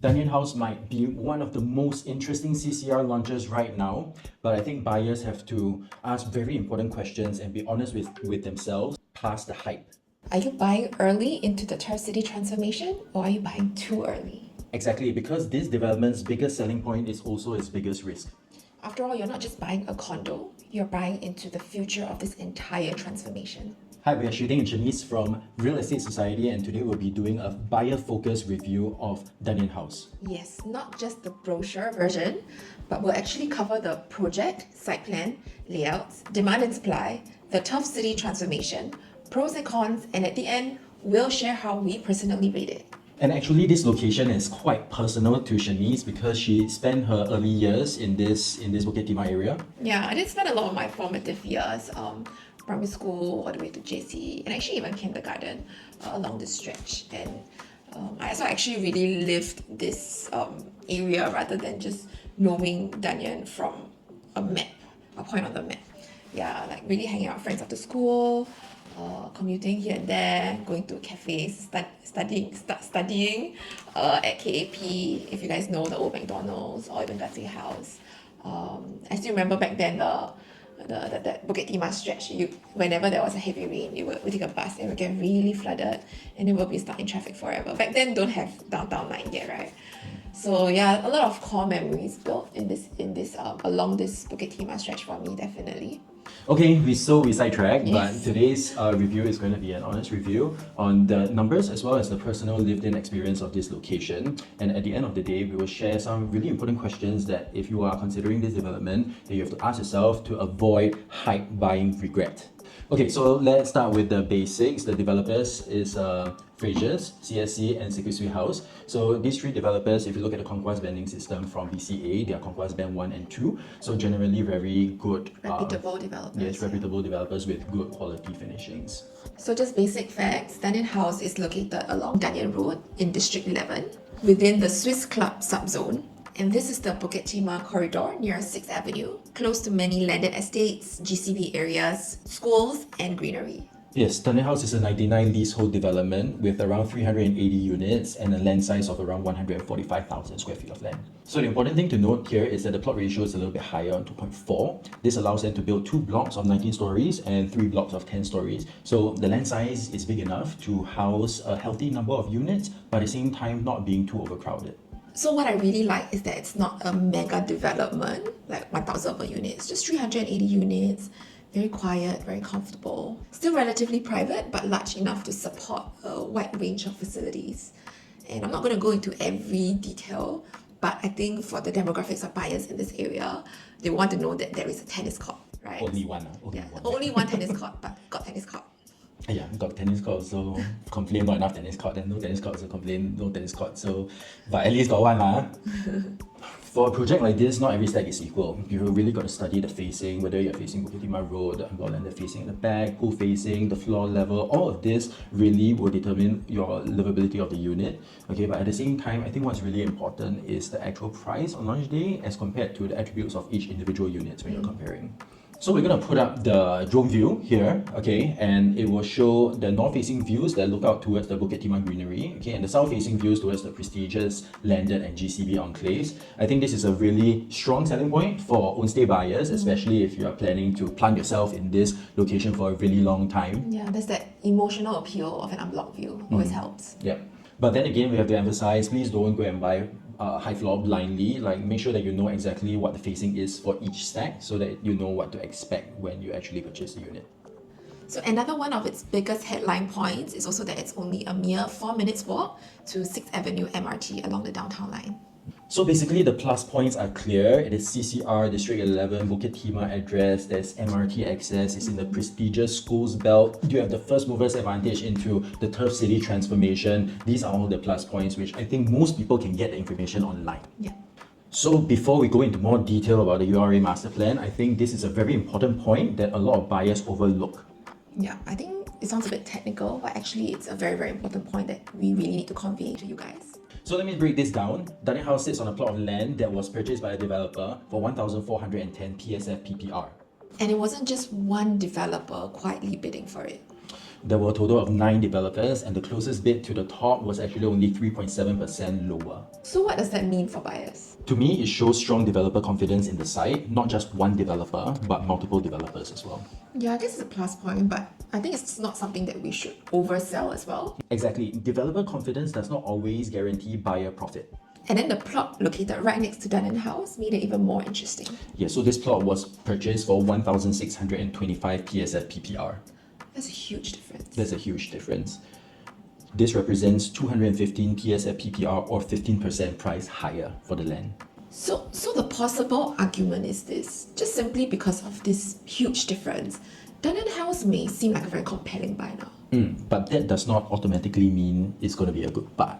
Dunearn House might be one of the most interesting CCR launches right now, but I think buyers have to ask very important questions and be honest with themselves past the hype. Are you buying early into the Turf City transformation, or are you buying too early? Exactly, because this development's biggest selling point is also its biggest risk. After all, you're not just buying a condo, you're buying into the future of this entire transformation. Hi, we are Shooting and Shanice from Real Estate Society, and today we'll be doing a buyer-focused review of Dunearn House. Yes, not just the brochure version, but we'll actually cover the project, site plan, layouts, demand and supply, the Turf City transformation, pros and cons, and at the end, we'll share how we personally rate it. And actually, this location is quite personal to Shanice because she spent her early years in this Bukit Timah area. Yeah, I did spend a lot of my formative years, primary school all the way to JC, and actually even kindergarten along this stretch. And I actually really lived this area rather than just knowing Dunearn from a map, a point on the map. Yeah, like really hanging out with friends after school, commuting here and there, going to cafes, studying at KAP, if you guys know the old McDonald's, or even Gussie House. I still remember back then that Bukit Timah stretch, whenever there was a heavy rain, we take a bus and we get really flooded, and then we'll be stuck in traffic forever. Back then, don't have downtown line yet, right? So yeah, a lot of core memories built in this along this Bukit Timah stretch for me, definitely. Okay, we sidetracked, Yes. but today's review is going to be an honest review on the numbers as well as the personal lived-in experience of this location. And at the end of the day, we will share some really important questions that if you are considering this development, that you have to ask yourself to avoid hype buying regret. Okay, so let's start with the basics. The developers is Frasers, CSC, and Secretary House. So these three developers, if you look at the conquest banding system from BCA, they are conquest band 1 and 2. So generally very good, Reputable developers. yes, reputable developers with good quality finishings. So just basic facts, Dunearn House is located along Dunearn Road in District 11 within the Swiss Club subzone. And this is the Bukit Timah corridor near 6th Avenue, close to many landed estates, GCB areas, schools, and greenery. Yes, Dunearn House is a 99 leasehold development with around 380 units and a land size of around 145,000 square feet of land. So the important thing to note here is that the plot ratio is a little bit higher on 2.4. This allows them to build 2 blocks of 19 stories and 3 blocks of 10 stories. So the land size is big enough to house a healthy number of units, but at the same time not being too overcrowded. So what I really like is that it's not a mega development, like 1,000 per unit. It's just 380 units, very quiet, very comfortable. Still relatively private, but large enough to support a wide range of facilities. And I'm not going to go into every detail, but I think for the demographics of buyers in this area, they want to know that there is a tennis court, right? Only one. Only one tennis court, but got tennis court. Yeah, got tennis court, so complain not enough tennis court, then no tennis court, so complain no tennis court. So, but at least got one lah. For a project like this, not every stack is equal. You really got to study the facing, whether you're facing Bukit Timah Road, the Unfiltered facing in the back, pool facing, the floor level. All of this really will determine your livability of the unit. Okay, but at the same time, I think what's really important is the actual price on launch day as compared to the attributes of each individual unit when you're comparing. So we're going to put up the drone view here, okay, and it will show the north-facing views that look out towards the Bukit Timah greenery, okay, and the south-facing views towards the prestigious landed and GCB enclaves. I think this is a really strong selling point for own-stay buyers, especially if you are planning to plant yourself in this location for a really long time. Yeah, there's that emotional appeal of an unblocked view. Always helps. Yeah. But then again, we have to emphasize, please don't go and buy high floor blindly. Like, make sure that you know exactly what the facing is for each stack so that you know what to expect when you actually purchase the unit. So another one of its biggest headline points is also that it's only a mere 4 minutes walk to 6th Avenue MRT along the downtown line. So basically the plus points are clear. It is CCR, District 11, Bukit Timah address, there's MRT access, it's in the prestigious schools belt. You have the first movers advantage into the Turf City transformation. These are all the plus points which I think most people can get the information online. Yeah. So before we go into more detail about the URA master plan, I think this is a very important point that a lot of buyers overlook. Yeah, I think it sounds a bit technical, but actually it's a very, very important point that we really need to convey to you guys. So let me break this down. Dunearn House sits on a plot of land that was purchased by a developer for 1,410 PSF PPR. And it wasn't just one developer quietly bidding for it. There were a total of 9 developers, and the closest bid to the top was actually only 3.7% lower. So what does that mean for buyers? To me, it shows strong developer confidence in the site, not just one developer, but multiple developers as well. Yeah, I guess it's a plus point, but I think it's not something that we should oversell as well. Exactly. Developer confidence does not always guarantee buyer profit. And then the plot located right next to Dunearn House made it even more interesting. Yeah, so this plot was purchased for 1,625 PSF PPR. That's a huge difference. There's a huge difference. This represents 215 PSF PPR or 15% price higher for the land. So the possible argument is this: just simply because of this huge difference, Dunearn House may seem like a very compelling buy now. But that does not automatically mean it's going to be a good buy.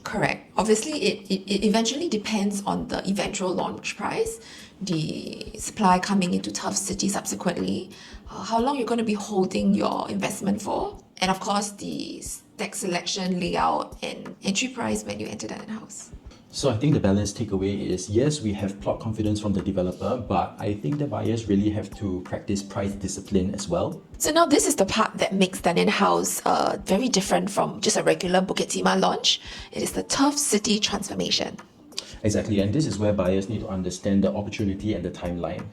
Correct. Obviously, it eventually depends on the eventual launch price, the supply coming into Turf City subsequently, how long you're going to be holding your investment for, and of course the stack selection, layout, and entry price when you enter Dunearn House. So I think the balanced takeaway is, yes, we have plot confidence from the developer, but I think the buyers really have to practice price discipline as well. So now this is the part that makes Dunearn House very different from just a regular Bukit Timah launch. It is the Turf City transformation. Exactly, and this is where buyers need to understand the opportunity and the timeline.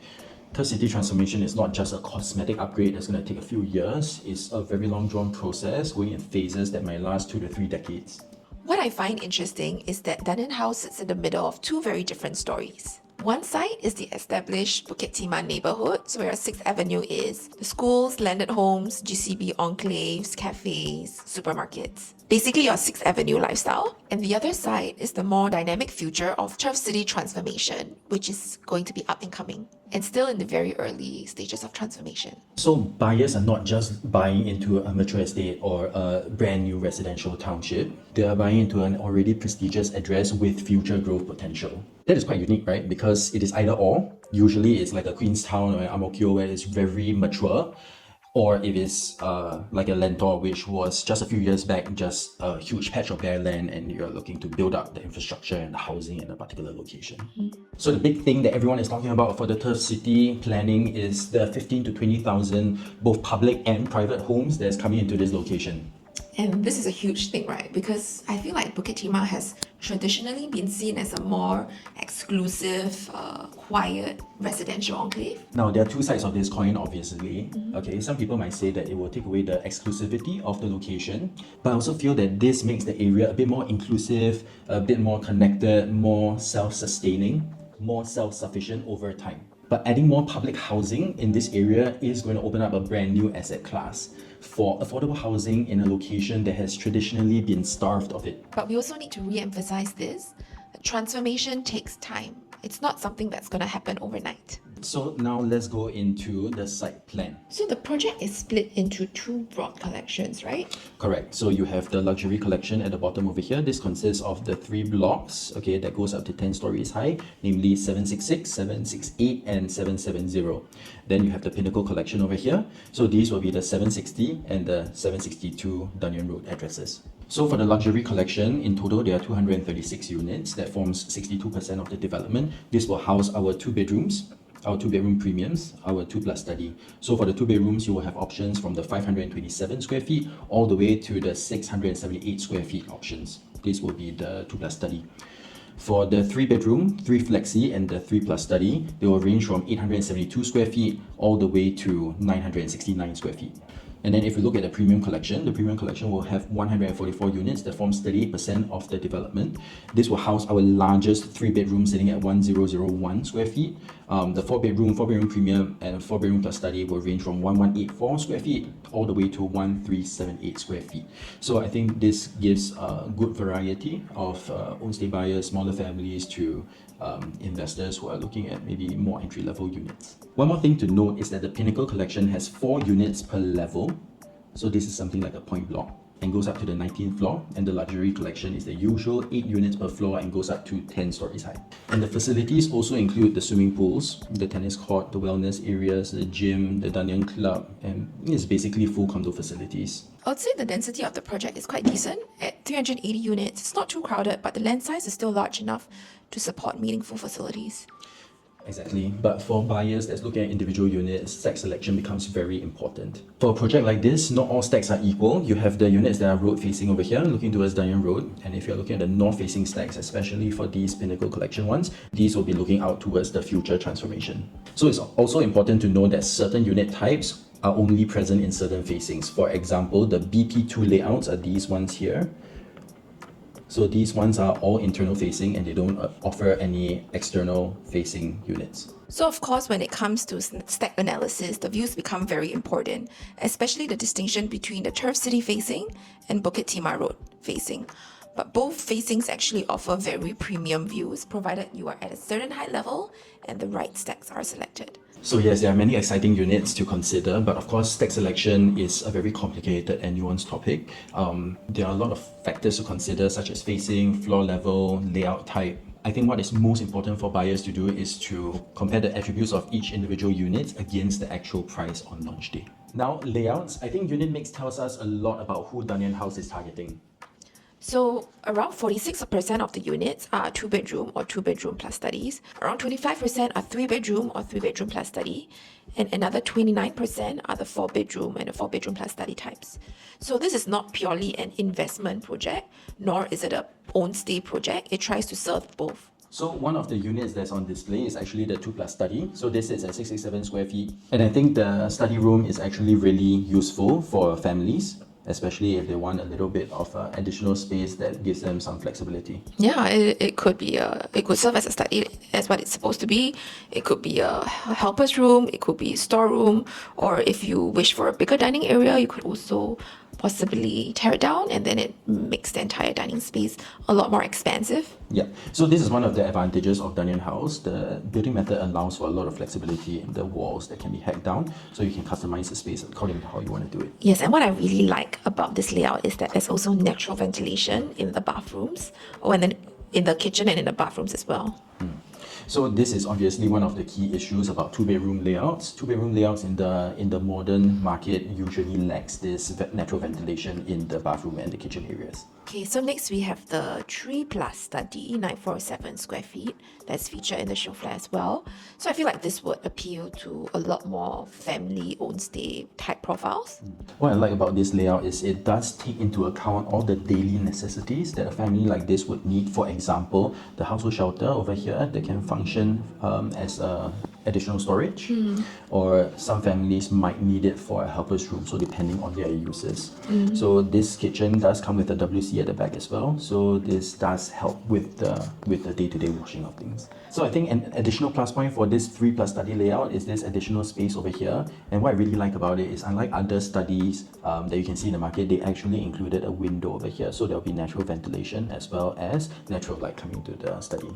Turf City transformation is not just a cosmetic upgrade that's going to take a few years. It's a very long drawn process going in phases that might last 2 to 3 decades. What I find interesting is that Dunearn House sits in the middle of two very different stories. One side is the established Bukit Timah neighborhoods, where 6th Avenue is the schools, landed homes, GCB enclaves, cafes, supermarkets. Basically your 6th Avenue lifestyle. And the other side is the more dynamic future of Turf City transformation, which is going to be up and coming and still in the very early stages of transformation. So buyers are not just buying into a mature estate or a brand new residential township. They are buying into an already prestigious address with future growth potential. That is quite unique, right? Because it is either or. Usually it's like a Queenstown or an Ang Mo Kio where it's very mature, or if it's like a Lentor, which was just a few years back just a huge patch of bare land and you're looking to build up the infrastructure and the housing in a particular location. So the big thing that everyone is talking about for the Turf City planning is the 15 to 20,000 both public and private homes that's coming into this location. And this is a huge thing, right? Because I feel like Bukit Timah has traditionally been seen as a more exclusive, quiet residential enclave. Now, there are two sides of this coin, obviously. Okay, some people might say that it will take away the exclusivity of the location, but I also feel that this makes the area a bit more inclusive, a bit more connected, more self-sustaining, more self-sufficient over time. But adding more public housing in this area is going to open up a brand new asset class for affordable housing in a location that has traditionally been starved of it. But we also need to re-emphasize this. Transformation takes time. It's not something that's going to happen overnight. So now let's go into the site plan. So the project is split into two broad collections, right? Correct. So you have the luxury collection at the bottom over here. This consists of the 3 blocks, okay, that goes up to 10 stories high, namely 766, 768, and 770. Then you have the pinnacle collection over here. So these will be the 760 and the 762 Dunearn Road addresses. So for the luxury collection, in total there are 236 units that forms 62% of the development. This will house our 2 bedrooms, our 2-bedroom premiums, our 2+ study. So for the 2 bedrooms, you will have options from the 527 square feet all the way to the 678 square feet options. This will be the 2+ study. For the 3-bedroom, 3 flexi, and the 3+ study, they will range from 872 square feet all the way to 969 square feet. And then if you look at the premium collection will have 144 units that forms 38% of the development. This will house our largest 3-bedroom sitting at 1001 square feet. The 4-bedroom premium and 4-bedroom plus study will range from 1184 square feet all the way to 1378 square feet. So I think this gives a good variety of own-stay buyers, smaller families to investors who are looking at maybe more entry-level units. One more thing to note is that the Pinnacle collection has 4 units per level. So this is something like a point block and goes up to the 19th floor, and the luxury collection is the usual 8 units per floor and goes up to 10 stories high. And the facilities also include the swimming pools, the tennis court, the wellness areas, the gym, the Dunearn Club, and it's basically full condo facilities. I would say the density of the project is quite decent. At 380 units, it's not too crowded, but the land size is still large enough to support meaningful facilities. Exactly, but for buyers that's looking at individual units, stack selection becomes very important. For a project like this, not all stacks are equal. You have the units that are road facing over here, looking towards Dunearn Road, and if you're looking at the north facing stacks, especially for these Pinnacle Collection ones, these will be looking out towards the future transformation. So it's also important to know that certain unit types are only present in certain facings. For example, the BP2 layouts are these ones here. So these ones are all internal facing and they don't offer any external facing units. So of course, when it comes to stack analysis, the views become very important, especially the distinction between the Turf City facing and Bukit Timah Road facing. But both facings actually offer very premium views, provided you are at a certain height level and the right stacks are selected. So yes, there are many exciting units to consider, but of course, stack selection is a very complicated and nuanced topic. There are a lot of factors to consider, such as facing, floor level, layout type. I think what is most important for buyers to do is to compare the attributes of each individual unit against the actual price on launch day. Now, layouts. I think unit mix tells us a lot about who Dunearn House is targeting. So around 46% of the units are 2-bedroom or 2-bedroom plus studies. Around 25% are 3-bedroom or 3-bedroom plus study. And another 29% are the 4-bedroom and the 4-bedroom plus study types. So this is not purely an investment project, nor is it a own stay project. It tries to serve both. So one of the units that's on display is actually the 2+ study. So this is at 667 square feet. And I think the study room is actually really useful for families, especially if they want a little bit of additional space that gives them some flexibility. Yeah, it could be it could serve as a study as what it's supposed to be. It could be a helper's room, it could be a storeroom, or if you wish for a bigger dining area, you could also possibly tear it down and then it makes the entire dining space a lot more expansive. Yeah, so this is one of the advantages of Dunearn House. The building method allows for a lot of flexibility in the walls that can be hacked down, so you can customize the space according to how you want to do it. Yes, and what I really like about this layout is that there's also natural ventilation in the bathrooms, and then in the kitchen and in the bathrooms as well. So this is obviously one of the key issues about two-bedroom layouts. Two-bedroom layouts in the modern market usually lacks this natural ventilation in the bathroom and the kitchen areas. Okay, so next we have the 3+ study, 947 square feet, that's featured in the show flat as well. So I feel like this would appeal to a lot more family own stay type profiles. What I like about this layout is it does take into account all the daily necessities that a family like this would need. For example, the household shelter over here that can function as additional storage, or some families might need it for a helper's room, so depending on their uses. So this kitchen does come with a WC at the back as well, so this does help with the day-to-day washing of things. So I think an additional plus point for this 3+ study layout is this additional space over here. And what I really like about it is, unlike other studies that you can see in the market, they actually included a window over here, so there'll be natural ventilation as well as natural light coming to the study.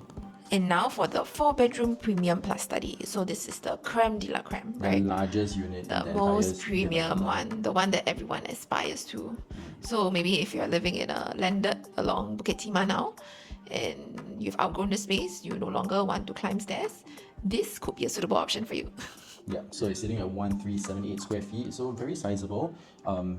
And now for the 4-bedroom premium plus study. So this is the creme de la creme, right? The largest unit. The most premium one, the one that everyone aspires to. So maybe if you're living in a landed along Bukit Timah now, and you've outgrown the space, you no longer want to climb stairs, this could be a suitable option for you. Yeah, so it's sitting at 1378 square feet, so very sizable,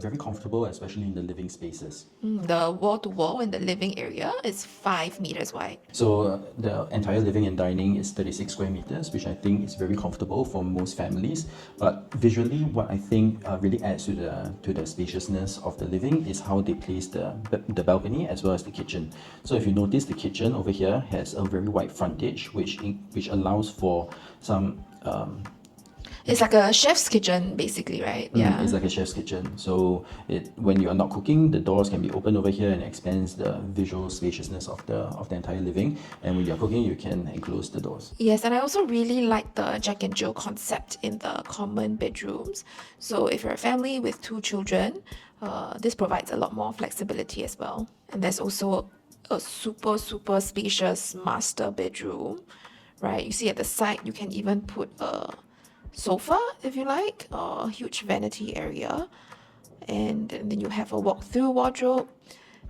very comfortable, especially in the living spaces. The wall-to-wall in the living area is 5 meters wide. So the entire living and dining is 36 square meters, which I think is very comfortable for most families. But visually, what I think really adds to the spaciousness of the living is how they place the balcony as well as the kitchen. So if you notice, the kitchen over here has a very wide frontage, which allows for some it's like a chef's kitchen, basically, right? Yeah. It's like a chef's kitchen. So when you are not cooking, the doors can be opened over here and expands the visual spaciousness of the entire living. And when you're cooking, you can enclose the doors. Yes, and I also really like the Jack and Jill concept in the common bedrooms. So if you're a family with 2 children, this provides a lot more flexibility as well. And there's also a super spacious master bedroom, right? You see at the side, you can even put a sofa if you like, a huge vanity area, and then you have a walk-through wardrobe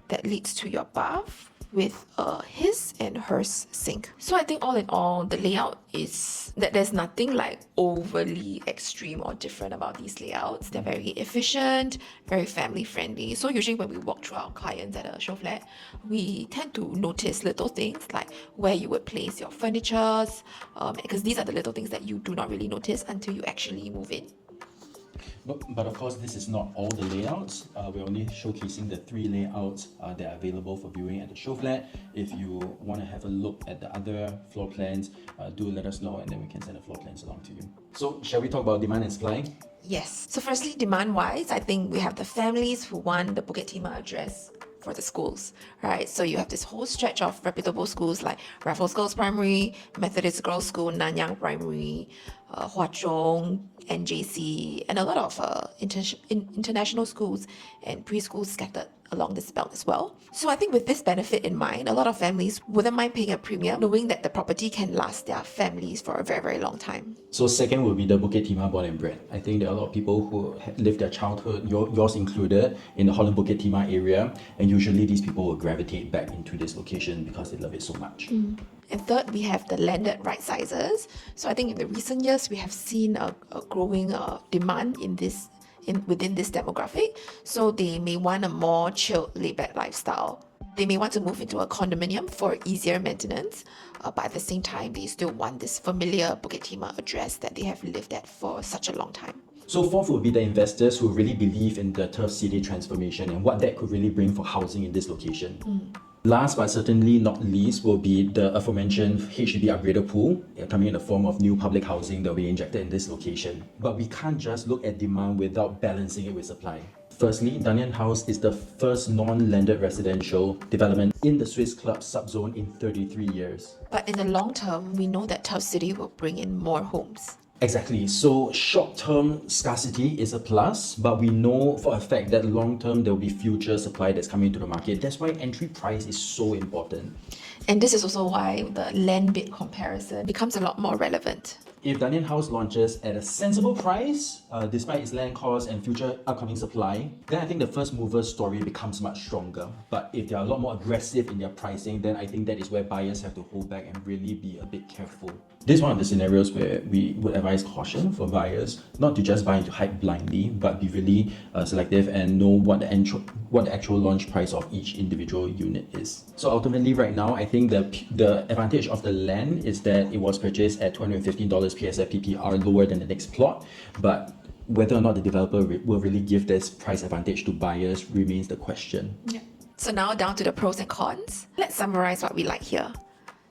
that leads to your bath with a his and hers sink. So I think all in all, the layout is that there's nothing like overly extreme or different about these layouts. They're very efficient, very family friendly. So usually when we walk through our clients at a show flat, we tend to notice little things like where you would place your furnitures, because these are the little things that you do not really notice until you actually move in. But of course, this is not all the layouts. We're only showcasing the 3 layouts that are available for viewing at the show flat. If you want to have a look at the other floor plans, do let us know and then we can send the floor plans along to you. So shall we talk about demand and supply? Yes. So firstly, demand-wise, I think we have the families who want the Bukit Timah address for the schools, right? So you have this whole stretch of reputable schools like Raffles Girls Primary, Methodist Girls School, Nanyang Primary, Hwa Chong, NJC, and a lot of international schools and preschools scattered along this belt as well. So I think with this benefit in mind, a lot of families wouldn't mind paying a premium knowing that the property can last their families for a very, very long time. So second will be the Bukit Timah born and bred. I think there are a lot of people who live their childhood, yours included, in the Holland Bukit Timah area, and usually these people will gravitate back into this location because they love it so much. And third, we have the landed right sizes. So I think in the recent years, we have seen a growing demand within this demographic. So they may want a more chilled, laid-back lifestyle. They may want to move into a condominium for easier maintenance, but at the same time, they still want this familiar Bukit Timah address that they have lived at for such a long time. So fourth would be the investors who really believe in the turf city transformation and what that could really bring for housing in this location. Last but certainly not least will be the aforementioned HDB upgrader pool coming in the form of new public housing that will be injected in this location. But we can't just look at demand without balancing it with supply. Firstly, Dunearn House is the first non-landed residential development in the Swiss Club subzone in 33 years. But in the long term, we know that Turf City will bring in more homes. Exactly. So short-term scarcity is a plus, but we know for a fact that long-term there will be future supply that's coming to the market. That's why entry price is so important. And this is also why the land bid comparison becomes a lot more relevant. If Dunearn House launches at a sensible price, despite its land cost and future upcoming supply, then I think the first mover story becomes much stronger. But if they are a lot more aggressive in their pricing, then I think that is where buyers have to hold back and really be a bit careful. This is one of the scenarios where we would advise caution for buyers, not to just buy into hype blindly, but be really selective and know what the actual launch price of each individual unit is. So ultimately right now, I think the advantage of the land is that it was purchased at $215 PSF PPR, lower than the next plot, but whether or not the developer will really give this price advantage to buyers remains the question. Yeah. So now down to the pros and cons. Let's summarize what we like here.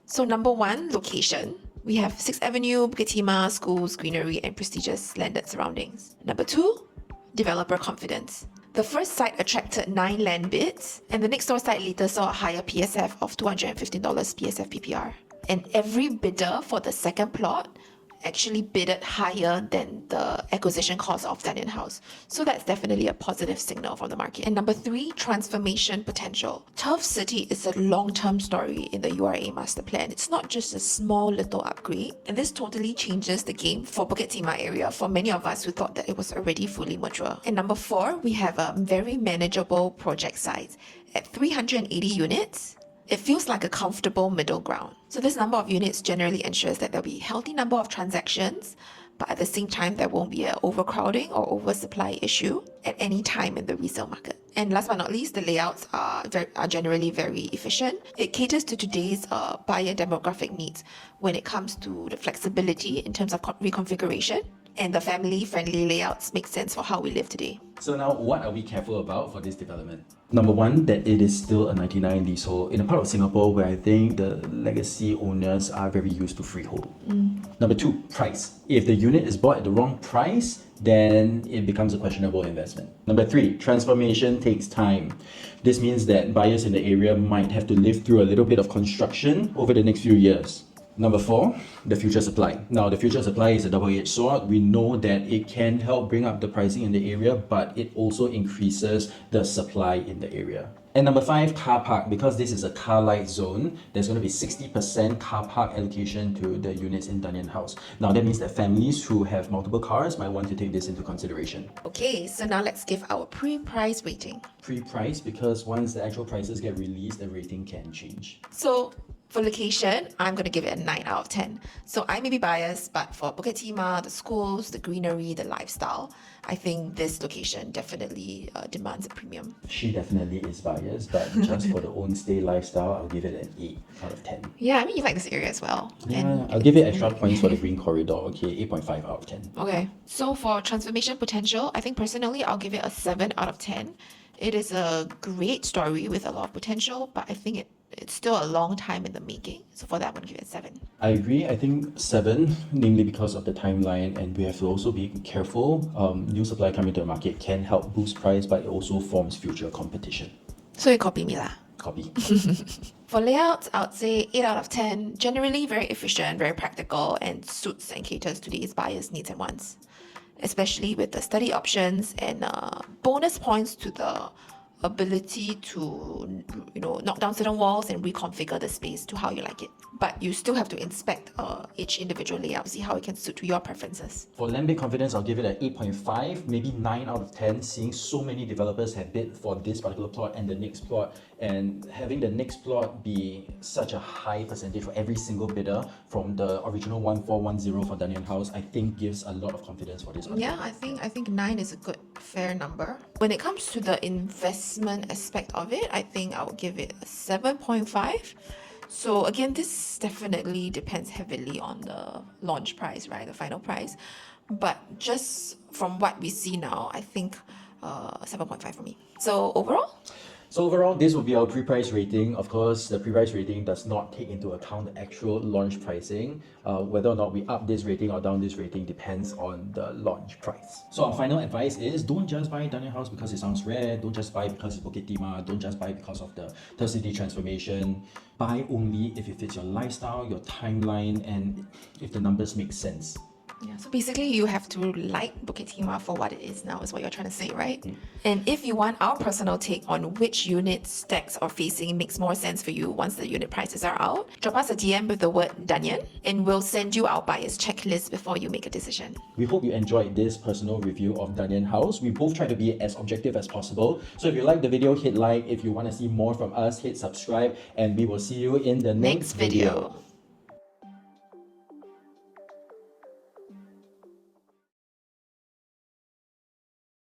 So number 1, location. We have 6th Avenue, Bukit Timah, schools, greenery, and prestigious landed surroundings. Number 2, developer confidence. The first site attracted 9 land bids, and the next door site later saw a higher PSF of $215 PSF PPR. And every bidder for the second plot actually bidded higher than the acquisition cost of Dunearn House. So that's definitely a positive signal from the market. And number 3, transformation potential. Turf City is a long-term story in the URA master plan. It's not just a small little upgrade. And this totally changes the game for Bukit Timah area for many of us who thought that it was already fully mature. And number 4, we have a very manageable project size. At 380 units, it feels like a comfortable middle ground. So this number of units generally ensures that there'll be a healthy number of transactions, but at the same time, there won't be an overcrowding or oversupply issue at any time in the resale market. And last but not least, the layouts are generally very efficient. It caters to today's buyer demographic needs when it comes to the flexibility in terms of reconfiguration, and the family-friendly layouts make sense for how we live today. So now, what are we careful about for this development? Number 1, that it is still a 99 leasehold in a part of Singapore where I think the legacy owners are very used to freehold. Number 2, price. If the unit is bought at the wrong price, then it becomes a questionable investment. Number 3, transformation takes time. This means that buyers in the area might have to live through a little bit of construction over the next few years. Number 4, the future supply. Now, the future supply is a double-edged sword. We know that it can help bring up the pricing in the area, but it also increases the supply in the area. And number 5, car park. Because this is a car light zone, there's going to be 60% car park allocation to the units in Dunearn House. Now that means that families who have multiple cars might want to take this into consideration. Okay, so now let's give our pre-price rating. Pre-price, because once the actual prices get released, the rating can change. So for location, I'm going to give it a 9 out of 10. So I may be biased, but for Bukit Timah, the schools, the greenery, the lifestyle, I think this location definitely demands a premium. She definitely is biased, but just for the own stay lifestyle, I'll give it an 8 out of 10. Yeah, I mean, you like this area as well. Yeah, I'll give it extra points for the green corridor. Okay, 8.5 out of 10. Okay, so for transformation potential, I think personally I'll give it a 7 out of 10. It is a great story with a lot of potential, but I think it's still a long time in the making. So for that, I'm going to give it a 7. I agree. I think 7, namely because of the timeline, and we have to also be careful. New supply coming to the market can help boost price, but it also forms future competition. So you copy me lah. Copy. For layouts, I would say 8 out of 10. Generally very efficient, very practical, and suits and caters to today's buyers' needs and wants. Especially with the study options and bonus points to the ability to knock down certain walls and reconfigure the space to how you like it. But you still have to inspect each individual layout, see how it can suit to your preferences. For land-based confidence, I'll give it an 8.5, maybe 9 out of 10, seeing so many developers have bid for this particular plot and the next plot, and having the next plot be such a high percentage for every single bidder from the original 1410 for Dunearn House, I think gives a lot of confidence for this one. Yeah, I think 9 is a good, fair number. When it comes to the investment aspect of it, I think I would give it a 7.5. So again, this definitely depends heavily on the launch price, right? The final price. But just from what we see now, I think 7.5 for me. So overall? So overall, this will be our pre-price rating. Of course, the pre-price rating does not take into account the actual launch pricing. Whether or not we up this rating or down this rating depends on the launch price. So our final advice is, don't just buy Dunearn House because it sounds rare. Don't just buy because it's Bukit Timah. Don't just buy because of the third city transformation. Buy only if it fits your lifestyle, your timeline, and if the numbers make sense. Yeah, so basically you have to like Bukit Timah for what it is now, is what you're trying to say, right? And if you want our personal take on which unit, stacks, or facing makes more sense for you once the unit prices are out, drop us a DM with the word Dunearn, and we'll send you our buyer's checklist before you make a decision. We hope you enjoyed this personal review of Dunearn House. We both try to be as objective as possible. So if you like the video, hit like. If you want to see more from us, hit subscribe, and we will see you in the next video.